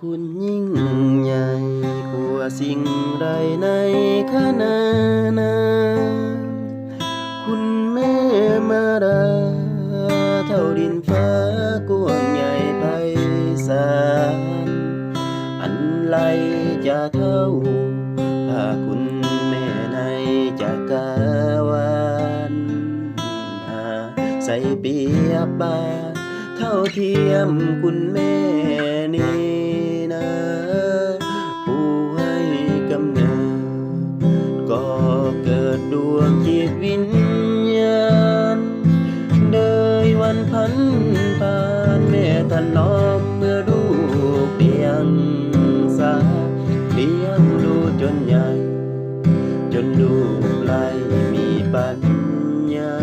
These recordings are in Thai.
คุณยิ่งใหญ่กว่าสิ่งใดในคณะนาคุณแม่มาราเท่าดินฟ้ากว้างใหญ่ไพศาลอันไรจะเท่าถ้าคุณแม่ในจักรวาลหาใส่เปรียบบานเท่าเทียมคุณแม่นี่นะผู้ให้กำเนิดก็เกิดดวงจิตวิญญาณเดยวันพันผ่านแม่ถนอมเมื่อลูกเพียงสาเลี้ยงดูจนใหญ่จนลูกไล่มีปัญญา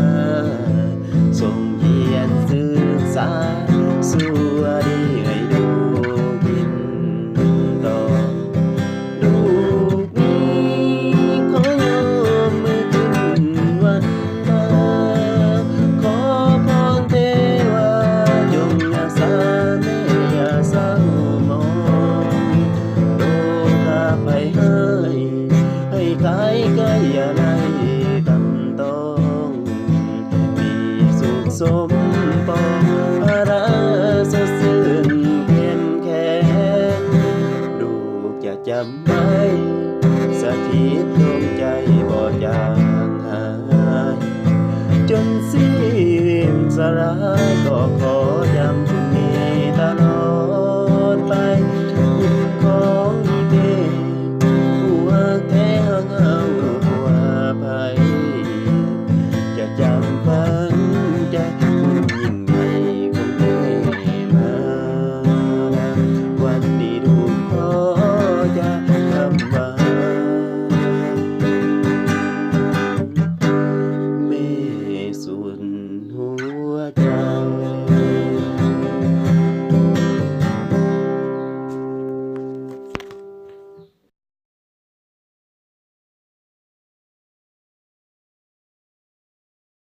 ส่งเรียนศึกษาสู่อดีให้ดูกินต่อลูกนี้ขอยกมือขึ้นวันมาขอพรเทวาจงรักษาแม่อย่าเศร้ามองโลกาภัยให้ขายไก่อย่าไล่